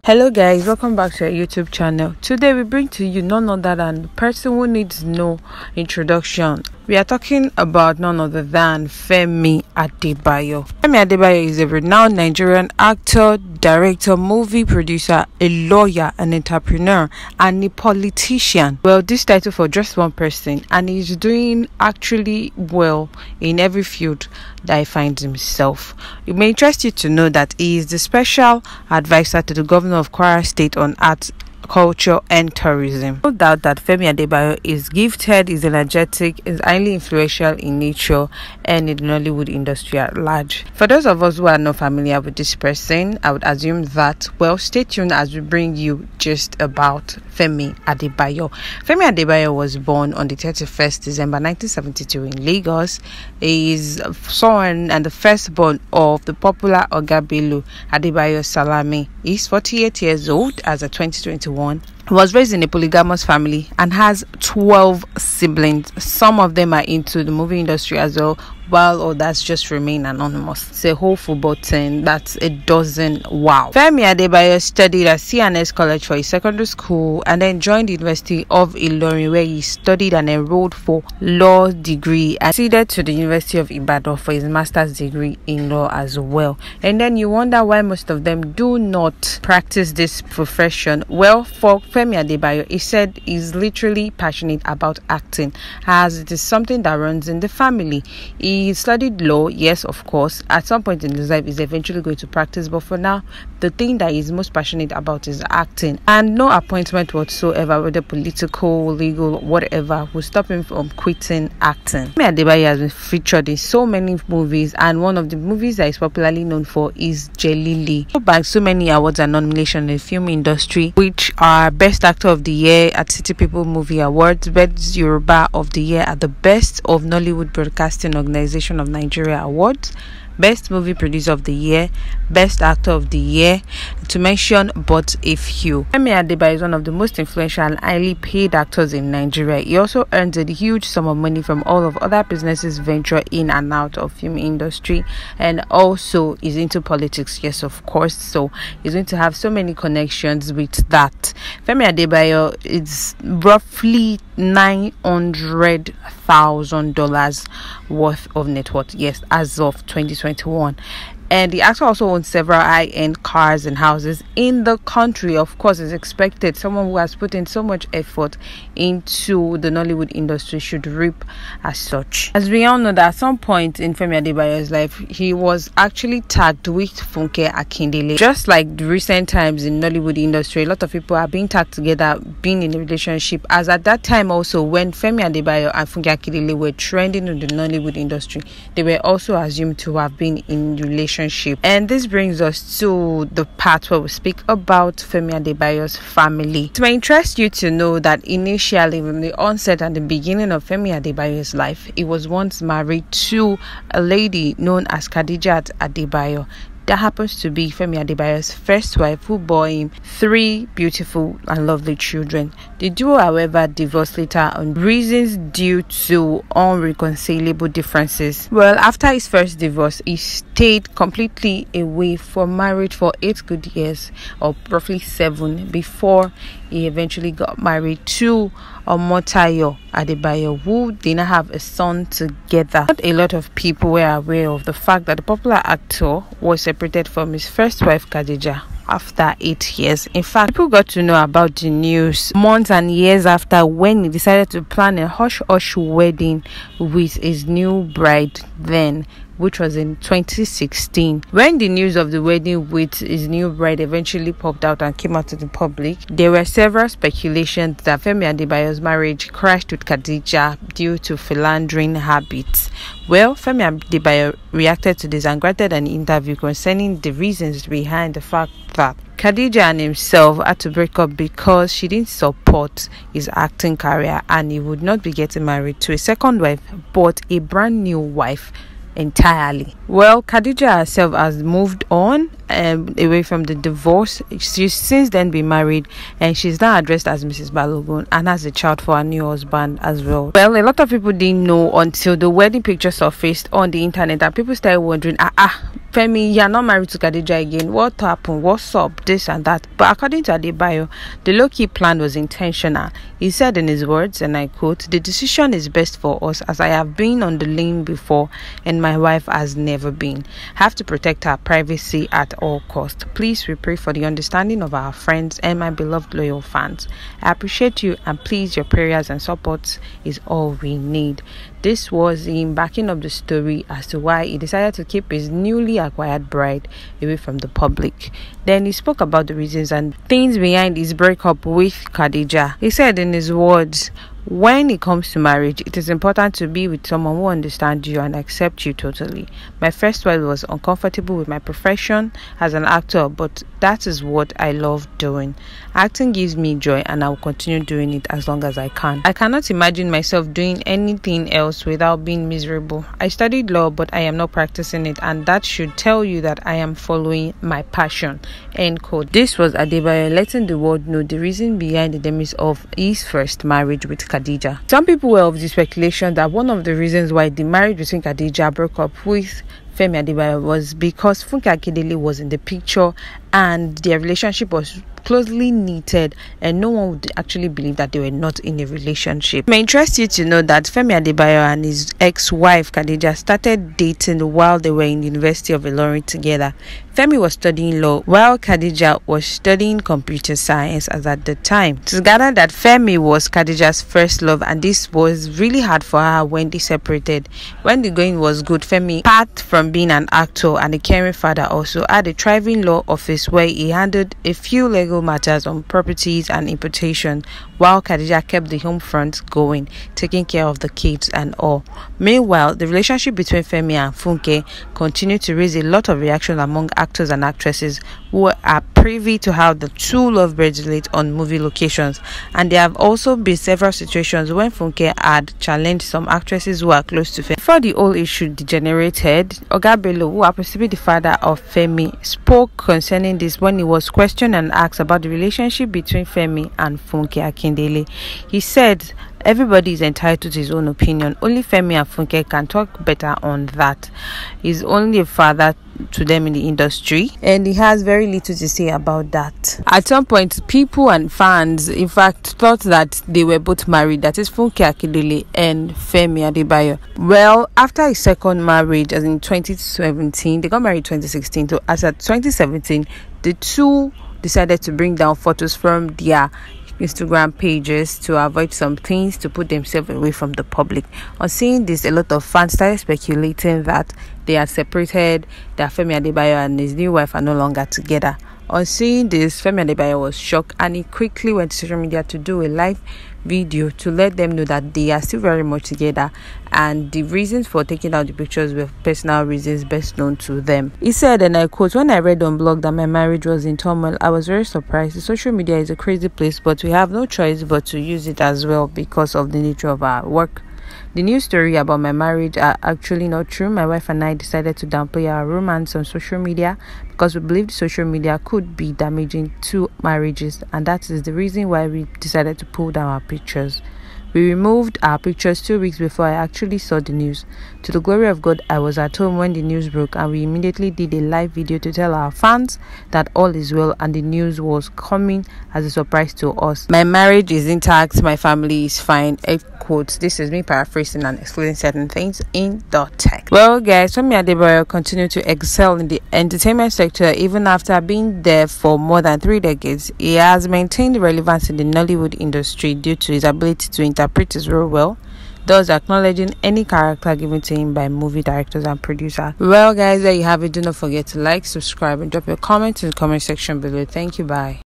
Hello guys, welcome back to our YouTube channel. Today we bring to you none other than the person who needs no introduction. We are talking about none other than Femi Adebayo. Femi Adebayo is a renowned Nigerian actor, director, movie producer, a lawyer, an entrepreneur, and a politician. Well, this title for just one person, and he's doing actually well in every field that he finds himself. It may interest you to know that he is the special advisor to the governor of Kwara State on arts, culture and tourism. No doubt that Femi Adebayo is gifted, is energetic, is highly influential in nature and in the Nollywood industry at large. For those of us who are not familiar with this person, I would assume that, well, stay tuned as we bring you just about Femi Adebayo. Femi Adebayo was born on the 31st December 1972 in Lagos. He is son and the firstborn of the popular Oga Bello Adebayo Salami. He's 48 years old as of 2021. He was raised in a polygamous family and has 12 siblings. Some of them are into the movie industry as well, while others just remain anonymous. It's a whole football team. That's a dozen. Wow. Femi Adebayo studied at CNS College for his secondary school and then joined the University of Ilorin, where he studied and enrolled for law degree and proceeded to the University of Ibadan for his master's degree in law as well. And then you wonder why most of them do not practice this profession. Well, for Femi Adebayo, he said he's literally passionate about acting, as it is something that runs in the family. He studied law, yes, of course. At some point in his life, he's eventually going to practice, but for now, the thing that he's most passionate about is acting, and no appointment whatsoever, whether political, legal, whatever, will stop him from quitting acting. Femi Adebayo has been featured in so many movies, and one of the movies that he's popularly known for is Jelili. He bagged so many awards and nominations in the film industry, which are Best Actor of the Year at City People Movie Awards, Best Yoruba of the Year at the Best of Nollywood Broadcasting Organization of Nigeria Awards, Best Movie Producer of the Year, Best Actor of the Year, to mention but a few. Femi Adebayo is one of the most influential and highly paid actors in Nigeria. He also earns a huge sum of money from all of other businesses venture in and out of film industry, and also is into politics, yes, of course. So he's going to have so many connections with that. Femi Adebayo is roughly $900,000 worth of net worth, yes, as of 2021. And the actor also owns several high-end cars and houses in the country. Of course, it's expected someone who has put in so much effort into the Nollywood industry should reap as such. As we all know that at some point in Femi Adebayo's life, he was actually tagged with Funke Akindele. Just like the recent times in Nollywood industry, a lot of people are being tagged together, being in a relationship. As at that time also, when Femi Adebayo and Funke Akindele were trending in the Nollywood industry, they were also assumed to have been in relationship. And this brings us to the part where we speak about Femi Adebayo's family. It may interest you to know that initially, from the onset and the beginning of Femi Adebayo's life, he was once married to a lady known as Khadijat Adebayo. That happens to be Femi Adebayo's first wife, who bore him 3 beautiful and lovely children. The duo, however, divorced later on reasons due to unreconcilable differences. Well, after his first divorce, he stayed completely away from marriage for 8 good years, or roughly 7, before he eventually got married to Omotayo Adebayo, who did not have a son together. Not a lot of people were aware of the fact that the popular actor was separated from his first wife, Khadija, after 8 years. In fact, people got to know about the news months and years after, when he decided to plan a hush-hush wedding with his new bride then, which was in 2016. When the news of the wedding with his new bride eventually popped out and came out to the public, there were several speculations that Femi Adebayo's marriage crashed with Khadija due to philandering habits. Well, Femi Adebayo reacted to this and granted an interview concerning the reasons behind the fact that Khadija and himself had to break up because she didn't support his acting career, and he would not be getting married to a second wife but a brand new wife entirely. Well, Khadija herself has moved on away from the divorce. She's since then been married, and she's now addressed as Mrs. Balogun and has a child for her new husband as well. Well, a lot of people didn't know until the wedding picture surfaced on the internet, and people started wondering, Femi, you're not married to Khadija again. What happened? What's up? This and that. But according to Adebayo, the low-key plan was intentional. He said in his words, and I quote, "The decision is best for us, as I have been on the lane before and my wife has never been. Have to protect our privacy at all costs. Please, we pray for the understanding of our friends and my beloved loyal fans. I appreciate you, and please, your prayers and support is all we need." This was him backing up the story as to why he decided to keep his newly acquired bride away from the public. Then he spoke about the reasons and things behind his breakup with Khadija. He said in his words, "When it comes to marriage, it is important to be with someone who understands you and accepts you totally. My first wife was uncomfortable with my profession as an actor, but that is what I love doing. Acting gives me joy, and I will continue doing it as long as I can. I cannot imagine myself doing anything else without being miserable. I studied law, but I am not practicing it, and that should tell you that I am following my passion." End quote. This was Adebayo letting the world know the reason behind the demise of his first marriage with Khadija. Some people were of the speculation that one of the reasons why the marriage between Khadija broke up with Femi Adebayo was because Funke Akindele was in the picture and their relationship was closely knitted, and no one would actually believe that they were not in a relationship. It may interest you to know that Femi Adebayo and his ex-wife Khadija started dating while they were in the University of Ilorin together. Femi was studying law while Khadija was studying computer science as at the time. It is gathered that Femi was Khadija's first love, and this was really hard for her when they separated. When the going was good, Femi, apart from being an actor and a caring father, also had a thriving law office where he handled a few legal matters on properties and importation, while Khadija kept the home front going, taking care of the kids and all. Meanwhile, the relationship between Femi and Funke continued to raise a lot of reaction among actors and actresses who are privy to how the two lovebirds relate on movie locations, and there have also been several situations when Funke had challenged some actresses who are close to Femi. Before the whole issue degenerated, Oga Bello, who happens to be the father of Femi, spoke concerning this when he was questioned and asked about the relationship between Femi and Funke Akindele. He said, "Everybody is entitled to his own opinion. Only Femi and Funke can talk better on that. He's only a father to them in the industry, and he has very little to say about that." At some point, people and fans, in fact, thought that they were both married, that is Funke Akindele and Femi Adebayo. Well, after his second marriage, as in 2017, they got married in 2016. So as at 2017, the two decided to bring down photos from their Instagram pages to avoid some things, to put themselves away from the public. On seeing this, a lot of fans started speculating that they are separated, that Femi Adebayo and his new wife are no longer together. On seeing this, Femi Adebayo was shocked, and he quickly went to social media to do a live video to let them know that they are still very much together, and the reasons for taking out the pictures were personal reasons best known to them. He said, and I quote, "When I read on blog that my marriage was in turmoil, I was very surprised. The social media is a crazy place, but we have no choice but to use it as well because of the nature of our work. The news story about my marriage are actually not true. My wife and I decided to downplay our romance on social media because we believed social media could be damaging to marriages, and that is the reason why we decided to pull down our pictures. We removed our pictures 2 weeks before I actually saw the news. To the glory of God, I was at home when the news broke, and we immediately did a live video to tell our fans that all is well and the news was coming as a surprise to us. My marriage is intact, my family is fine." Quotes. This is me paraphrasing and explaining certain things in the text. Well, guys, Femi Adebayo continued to excel in the entertainment sector even after being there for more than 3 decades. He has maintained relevance in the Nollywood industry due to his ability to interpret his role well, thus acknowledging any character given to him by movie directors and producers. Well, guys, there you have it. Do not forget to like, subscribe, and drop your comments in the comment section below. Thank you. Bye.